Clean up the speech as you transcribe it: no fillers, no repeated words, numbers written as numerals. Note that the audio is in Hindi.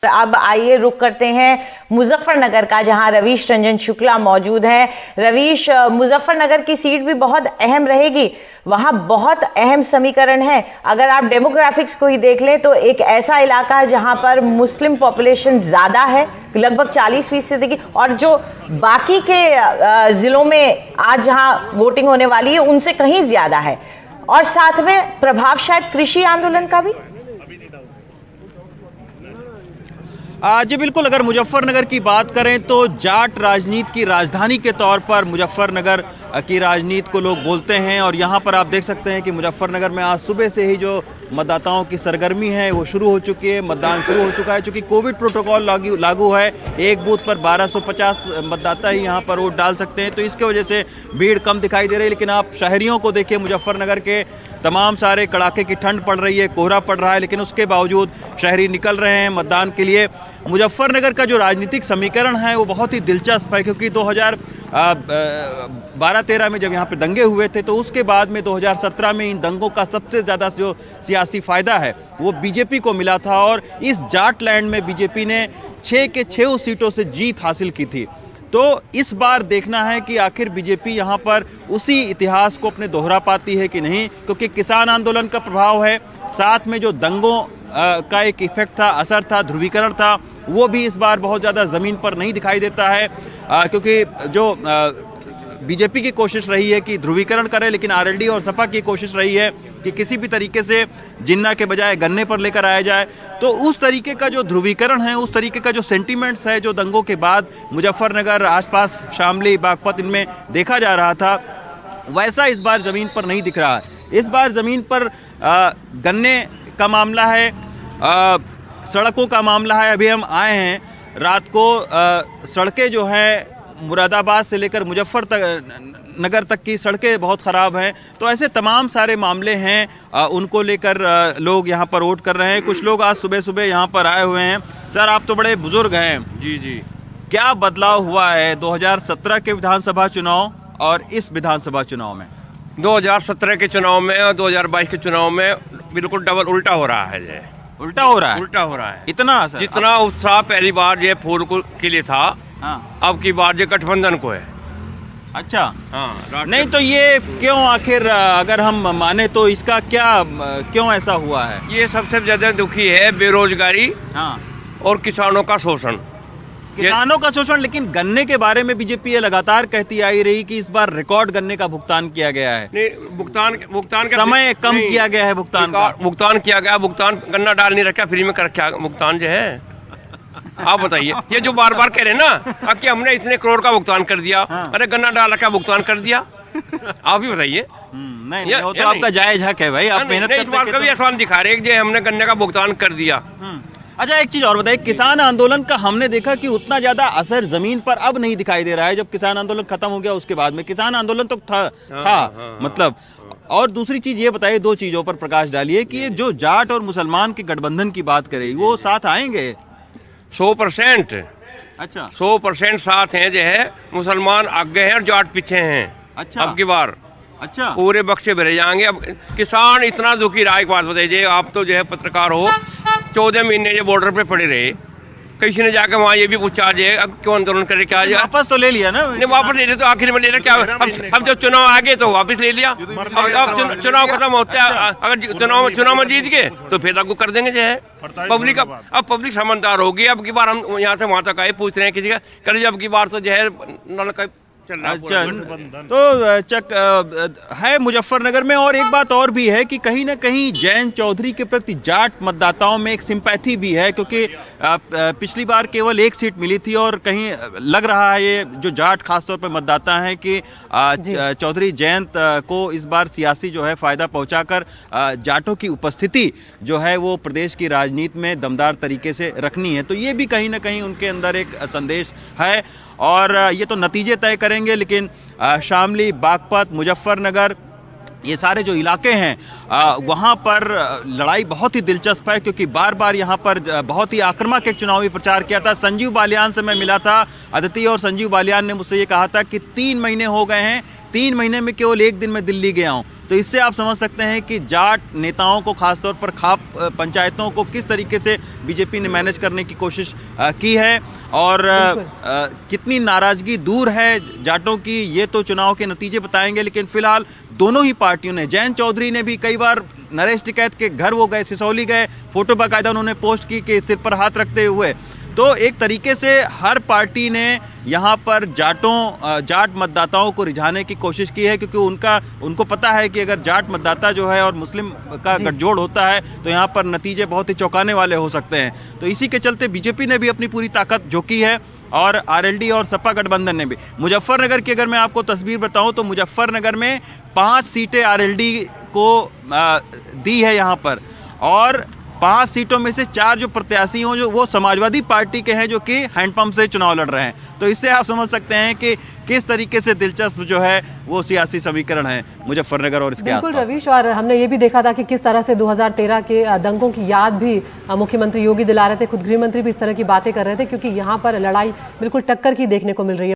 अब आइए रुक करते हैं मुजफ्फरनगर का, जहां रवीश रंजन शुक्ला मौजूद हैं। रवीश, मुजफ्फरनगर की सीट भी बहुत अहम रहेगी, वहां बहुत अहम समीकरण है। अगर आप डेमोग्राफिक्स को ही देख लें तो एक ऐसा इलाका है जहां पर मुस्लिम पॉपुलेशन ज्यादा है, लगभग 40% की, और जो बाकी के जिलों में आज जहां वोटिंग होने वाली है उनसे कहीं ज्यादा है, और साथ में प्रभाव शायद कृषि आंदोलन का भी। जी बिल्कुल, अगर मुजफ्फरनगर की बात करें तो जाट राजनीति की राजधानी के तौर पर मुजफ्फरनगर की राजनीति को लोग बोलते हैं। और यहाँ पर आप देख सकते हैं कि मुजफ्फरनगर में आज सुबह से ही जो मतदाताओं की सरगर्मी है वो शुरू हो चुकी है, मतदान शुरू हो चुका है। चूंकि कोविड प्रोटोकॉल लागू है, एक बूथ पर 1250 मतदाता ही यहाँ पर वोट डाल सकते हैं, तो इसके वजह से भीड़ कम दिखाई दे रही है। लेकिन आप शहरियों को देखिए, मुजफ्फरनगर के तमाम सारे कड़ाके की ठंड पड़ रही है, कोहरा पड़ रहा है, लेकिन उसके बावजूद शहरी निकल रहे हैं मतदान के लिए। मुजफ्फरनगर का जो राजनीतिक समीकरण है वो बहुत ही दिलचस्प है, क्योंकि 2012-13 में जब यहाँ पे दंगे हुए थे तो उसके बाद में 2017 में इन दंगों का सबसे ज़्यादा जो सियासी फायदा है वो बीजेपी को मिला था। और इस जाट लैंड में बीजेपी ने 6 के 6 सीटों से जीत हासिल की थी। तो इस बार देखना है कि आखिर बीजेपी यहाँ पर उसी इतिहास को अपने दोहरा पाती है कि नहीं, क्योंकि किसान आंदोलन का प्रभाव है, साथ में जो दंगों का एक इफेक्ट था, असर था, ध्रुवीकरण था, वो भी इस बार बहुत ज़्यादा ज़मीन पर नहीं दिखाई देता है। क्योंकि जो बीजेपी की कोशिश रही है कि ध्रुवीकरण करे, लेकिन आरएलडी और सपा की कोशिश रही है कि किसी भी तरीके से जिन्ना के बजाय गन्ने पर लेकर आया जाए। तो उस तरीके का जो ध्रुवीकरण है, उस तरीके का जो सेंटीमेंट्स है जो दंगों के बाद मुजफ्फरनगर, आसपास शामली, बागपत, इनमें देखा जा रहा था, वैसा इस बार ज़मीन पर नहीं दिख रहा है। इस बार ज़मीन पर गन्ने का मामला है, सड़कों का मामला है। अभी हम आए हैं रात को, सड़कें जो हैं मुरादाबाद से लेकर मुजफ्फरनगर तक की सड़कें बहुत ख़राब हैं। तो ऐसे तमाम सारे मामले हैं, उनको लेकर लोग यहाँ पर वोट कर रहे हैं। कुछ लोग आज सुबह सुबह यहाँ पर आए हुए हैं। सर, आप तो बड़े बुजुर्ग हैं। जी जी, क्या बदलाव हुआ है 2017 के विधानसभा चुनाव और इस विधानसभा चुनाव में? 2017 के चुनाव में और 2022 के चुनाव में बिल्कुल डबल उल्टा हो रहा है। ये उल्टा हो रहा है? उल्टा हो रहा है। इतना सर? जितना उत्साह पहली बार ये फूल के लिए था, हाँ, अब की बार ये गठबंधन को है। अच्छा, हाँ। नहीं तो ये क्यों, आखिर अगर हम माने तो इसका क्या, क्यों ऐसा हुआ है? ये सबसे ज्यादा दुखी है बेरोजगारी, हाँ, और किसानों का शोषण। किसानों का शोषण। लेकिन गन्ने के बारे में बीजेपी ये लगातार कहती आई रही कि इस बार रिकॉर्ड गन्ने का भुगतान किया गया है। नहीं, भुगतान का समय कम किया गया है, भुगतान किया गया। भुगतान गन्ना डाल नहीं रखा, फ्री में कर रखा भुगतान जो है। आप बताइए, ये जो बार बार कह रहे हैं ना कि हमने इतने करोड़ का भुगतान कर दिया, हाँ। अरे गन्ना डाल रखा भुगतान कर दिया, आप ही बताइए। नहीं, वो तो आपका जायज हक है भाई, आप मेहनत करते हैं। कभी आसान दिखा रहे कि हमने गन्ने का भुगतान कर दिया। अच्छा, एक चीज और बताइए, किसान आंदोलन का हमने देखा कि उतना ज्यादा असर जमीन पर अब नहीं दिखाई दे रहा है। जब किसान आंदोलन खत्म हो गया उसके बाद में किसान आंदोलन तो था, मतलब। और दूसरी चीज ये बताइए, 2 चीजों पर प्रकाश डालिए कि ये जो जाट और मुसलमान के गठबंधन की बात करें, वो साथ आएंगे? 100%। अच्छा, 100% साथ हैं जो है, मुसलमान आगे हैं और जाट पीछे हैं। अच्छा, अब की बार अच्छा, पूरे बक्से भरे जाएंगे। अब किसान इतना दुखी रहा, एक बात बताइए, आप तो जो है पत्रकार हो, 14 महीने ये बॉर्डर पे पड़े रहे, किसी ने जाकर वहाँ ये भी पूछा जे अब क्यों आंदोलन करे, क्या वापस तो ले लिया ना? नहीं, वापस ले लिया तो आखिर में ले लिया क्या? अब जब चुनाव आ गए तो वापस ले लिया। अब चुनाव खत्म होता है, अगर चुनाव में जीत गए तो फिर लागू कर देंगे जो है। पब्लिक अब पब्लिक समझदार होगी। अब की बार हम यहाँ से वहाँ तक आए, पूछ रहे हैं किसी का, कल अब की बार तो जो है नल का। अच्छा, तो है मुजफ्फरनगर में। और एक बात और भी है कि कहीं ना कहीं जयंत चौधरी के प्रति जाट मतदाताओं में एक सिंपैथी भी है, क्योंकि पिछली बार केवल 1 सीट मिली थी और कहीं लग रहा है ये जो जाट खासतौर पर मतदाता हैं कि चौधरी जयंत को इस बार सियासी जो है फायदा पहुंचाकर जाटों की उपस्थिति जो है वो प्रदेश की राजनीति में दमदार तरीके से रखनी है। तो ये भी कहीं ना कहीं उनके अंदर एक संदेश है, और ये तो नतीजे तय करेंगे। लेकिन शामली, बागपत, मुजफ्फरनगर, ये सारे जो इलाके हैं वहाँ पर लड़ाई बहुत ही दिलचस्प है, क्योंकि बार बार यहाँ पर बहुत ही आक्रामक एक चुनावी प्रचार किया था। संजीव बालियान से मैं मिला था, अदिति, और संजीव बालियान ने मुझसे ये कहा था कि 3 महीने हो गए हैं, 3 महीने में केवल 1 दिन में दिल्ली गया हूँ। तो इससे आप समझ सकते हैं कि जाट नेताओं को, खासतौर पर खाप पंचायतों को किस तरीके से बीजेपी ने मैनेज करने की कोशिश की है और कितनी नाराजगी दूर है जाटों की, ये तो चुनाव के नतीजे बताएंगे। लेकिन फिलहाल दोनों ही पार्टियों ने, जयंत चौधरी ने भी कई बार नरेश टिकैत के घर वो गए, सिसौली गए, फोटो बाकायदा उन्होंने पोस्ट की कि सिर पर हाथ रखते हुए। तो एक तरीके से हर पार्टी ने यहाँ पर जाट मतदाताओं को रिझाने की कोशिश की है, क्योंकि उनको पता है कि अगर जाट मतदाता जो है और मुस्लिम का गठजोड़ होता है तो यहाँ पर नतीजे बहुत ही चौंकाने वाले हो सकते हैं। तो इसी के चलते बीजेपी ने भी अपनी पूरी ताकत झोंकी है और आरएलडी और सपा गठबंधन ने भी। मुजफ्फरनगर की अगर मैं आपको तस्वीर बताऊं तो मुजफ्फरनगर में 5 सीटें आरएलडी को दी है यहाँ पर, और 5 सीटों में से 4 जो प्रत्याशी हों जो वो समाजवादी पार्टी के हैं, जो कि हैंडपंप से चुनाव लड़ रहे हैं। तो इससे आप समझ सकते हैं कि किस तरीके से दिलचस्प जो है वो सियासी समीकरण है मुजफ्फरनगर और इसके आसपास। बिल्कुल रवीश, और हमने ये भी देखा था कि किस तरह से 2013 के दंगों की याद भी मुख्यमंत्री योगी दिला रहे थे, खुद गृह मंत्री भी इस तरह की बातें कर रहे थे, क्योंकि यहाँ पर लड़ाई बिल्कुल टक्कर की देखने को मिल रही है।